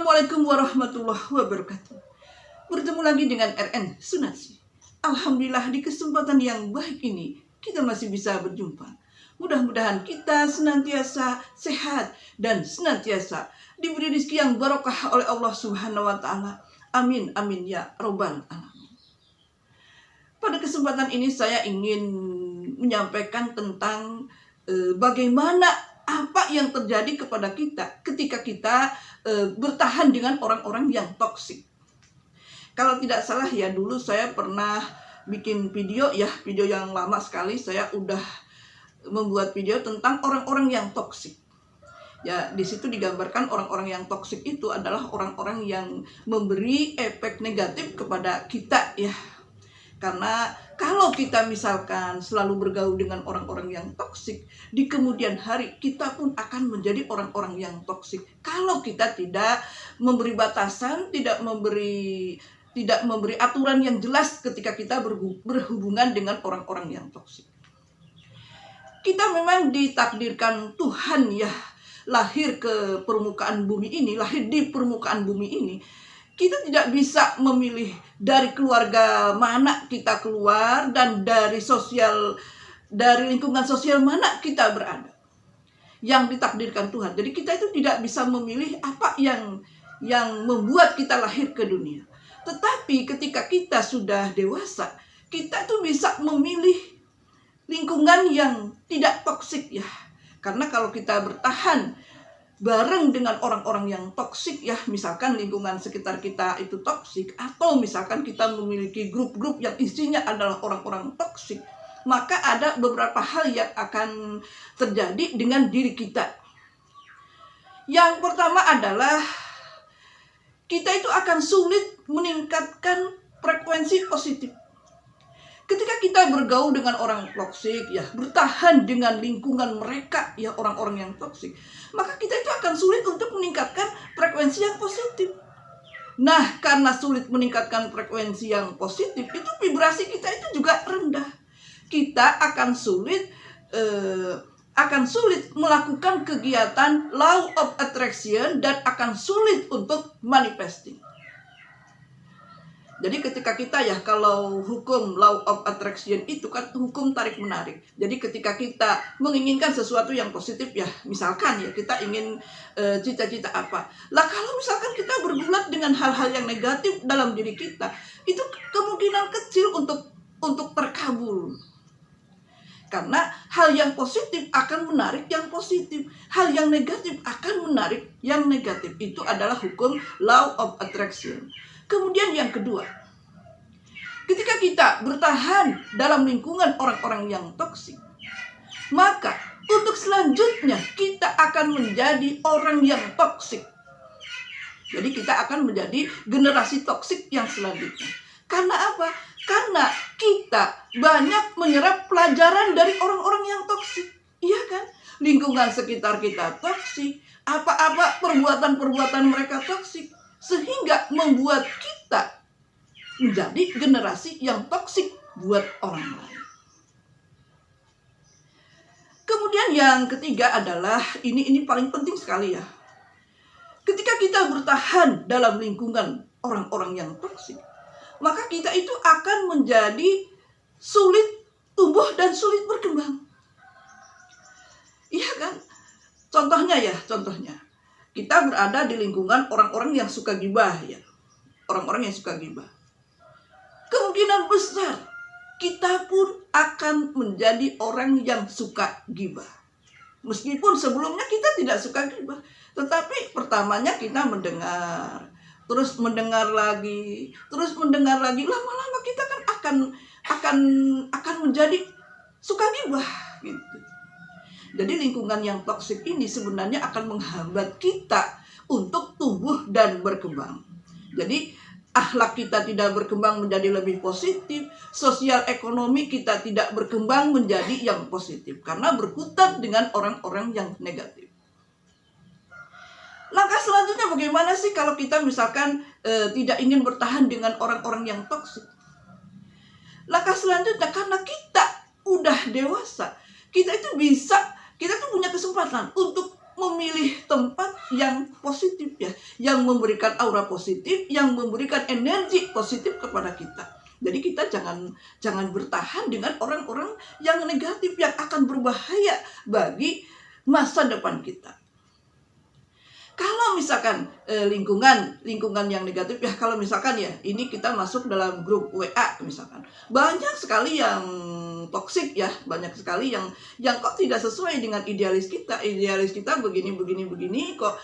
Assalamualaikum warahmatullahi wabarakatuh. Bertemu lagi dengan RN Sunarsi. Alhamdulillah di kesempatan yang baik ini kita masih bisa berjumpa. Mudah-mudahan kita senantiasa sehat dan senantiasa diberi rezeki yang barokah oleh Allah Subhanahu wa taala. Amin amin ya robbal alamin. Pada kesempatan ini saya ingin menyampaikan tentang bagaimana apa yang terjadi kepada kita ketika kita bertahan dengan orang-orang yang toksik. Kalau tidak salah ya, dulu saya pernah bikin video yang lama sekali. Saya udah membuat video tentang orang-orang yang toksik. Ya, di situ digambarkan orang-orang yang toksik itu adalah orang-orang yang memberi efek negatif kepada kita ya. Karena kalau kita misalkan selalu bergaul dengan orang-orang yang toksik, di kemudian hari kita pun akan menjadi orang-orang yang toksik. Kalau kita tidak memberi batasan, tidak memberi aturan yang jelas ketika kita berhubungan dengan orang-orang yang toksik. Kita memang ditakdirkan Tuhan ya, lahir ke permukaan bumi ini, lahir di permukaan bumi ini. Kita tidak bisa memilih dari keluarga mana kita keluar dan dari lingkungan sosial mana kita berada. Yang ditakdirkan Tuhan. Jadi kita itu tidak bisa memilih apa yang membuat kita lahir ke dunia. Tetapi ketika kita sudah dewasa, kita tuh bisa memilih lingkungan yang tidak toksik ya. Karena kalau kita bertahan bareng dengan orang-orang yang toksik ya, misalkan lingkungan sekitar kita itu toksik, atau misalkan kita memiliki grup-grup yang isinya adalah orang-orang toksik, maka ada beberapa hal yang akan terjadi dengan diri kita. Yang pertama adalah kita itu akan sulit meningkatkan frekuensi positif. Ketika kita bergaul dengan orang toksik ya, bertahan dengan lingkungan mereka ya, orang-orang yang toksik, maka kita itu akan sulit untuk meningkatkan frekuensi yang positif. Nah, karena sulit meningkatkan frekuensi yang positif, itu vibrasi kita itu juga rendah. Kita akan sulit melakukan kegiatan law of attraction dan akan sulit untuk manifesting. Jadi ketika kita ya, kalau hukum law of attraction itu kan hukum tarik menarik. Jadi ketika kita menginginkan sesuatu yang positif ya, misalkan ya kita ingin cita-cita apa. Lah kalau misalkan kita bergulat dengan hal-hal yang negatif dalam diri kita, itu kemungkinan kecil untuk terkabul. Karena hal yang positif akan menarik yang positif, hal yang negatif akan menarik yang negatif. Itu adalah hukum law of attraction. Kemudian yang kedua, ketika kita bertahan dalam lingkungan orang-orang yang toksik, maka untuk selanjutnya kita akan menjadi orang yang toksik. Jadi kita akan menjadi generasi toksik yang selanjutnya. Karena apa? Karena kita banyak menyerap pelajaran dari orang-orang yang toksik. Iya kan? Lingkungan sekitar kita toksik, apa-apa perbuatan-perbuatan mereka toksik, sehingga membuat kita menjadi generasi yang toksik buat orang lain. Kemudian yang ketiga adalah, ini paling penting sekali ya. Ketika kita bertahan dalam lingkungan orang-orang yang toksik, maka kita itu akan menjadi sulit tumbuh dan sulit berkembang. Iya kan? Contohnya. Kita berada di lingkungan orang-orang yang suka gibah ya. Orang-orang yang suka gibah. Kemungkinan besar kita pun akan menjadi orang yang suka gibah. Meskipun sebelumnya kita tidak suka gibah, tetapi pertamanya kita mendengar, terus mendengar lagi, lama-lama kita kan akan menjadi suka gibah gitu. Jadi lingkungan yang toksik ini sebenarnya akan menghambat kita untuk tumbuh dan berkembang. Jadi akhlak kita tidak berkembang menjadi lebih positif, sosial ekonomi kita tidak berkembang menjadi yang positif karena berkutat dengan orang-orang yang negatif. Langkah selanjutnya bagaimana sih kalau kita misalkan tidak ingin bertahan dengan orang-orang yang toksik? Langkah selanjutnya, karena kita udah dewasa, kita tuh punya kesempatan untuk memilih tempat yang positif ya, yang memberikan aura positif, yang memberikan energi positif kepada kita. Jadi kita jangan bertahan dengan orang-orang yang negatif yang akan berbahaya bagi masa depan kita. Kalau misalkan lingkungan yang negatif ya, kalau misalkan ya ini kita masuk dalam grup WA misalkan, banyak sekali yang toksik ya, banyak sekali yang kok tidak sesuai dengan idealis kita begini kok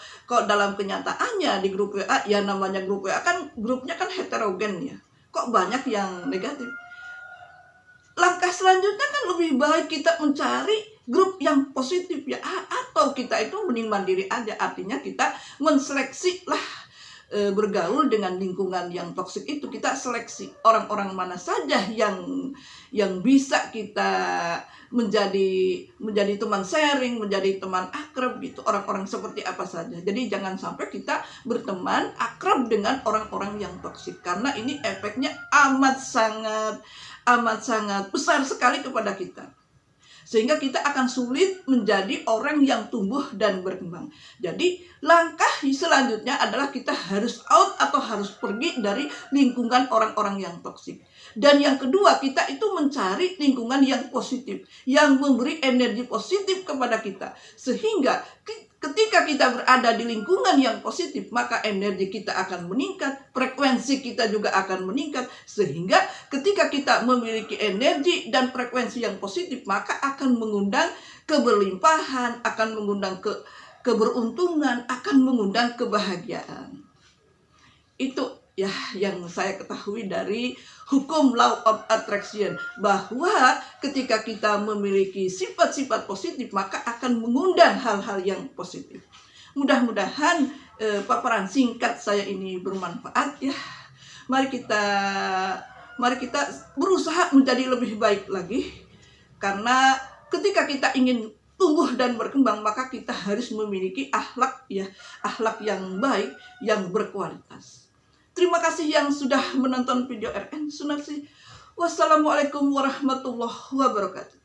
dalam kenyataannya di grup WA ya, namanya grup WA kan grupnya kan heterogen ya, kok banyak yang negatif. Langkah selanjutnya kan lebih baik kita mencari grup yang positif ya, atau kita itu mending mandiri aja, artinya kita menseleksi lah, bergaul dengan lingkungan yang toksik itu, kita seleksi orang-orang mana saja yang bisa kita menjadi teman sharing, menjadi teman akrab gitu, orang-orang seperti apa saja. Jadi jangan sampai kita berteman akrab dengan orang-orang yang toksik, karena ini efeknya amat sangat besar sekali kepada kita, sehingga kita akan sulit menjadi orang yang tumbuh dan berkembang. Jadi langkah selanjutnya adalah kita harus out atau harus pergi dari lingkungan orang-orang yang toksik. Dan yang kedua, kita itu mencari lingkungan yang positif, yang memberi energi positif kepada kita, sehingga ketika kita berada di lingkungan yang positif, maka energi kita akan meningkat, frekuensi kita juga akan meningkat, sehingga ketika kita memiliki energi dan frekuensi yang positif, maka akan mengundang keberlimpahan, akan mengundang keberuntungan, akan mengundang kebahagiaan. Itu ya yang saya ketahui dari hukum law of attraction, bahwa ketika kita memiliki sifat-sifat positif maka akan mengundang hal-hal yang positif. Mudah-mudahan paparan singkat saya ini bermanfaat ya. Mari kita berusaha menjadi lebih baik lagi, karena ketika kita ingin tumbuh dan berkembang maka kita harus memiliki akhlak yang baik, yang berkualitas. Terima kasih yang sudah menonton video RN Sunarsi. Wassalamualaikum warahmatullahi wabarakatuh.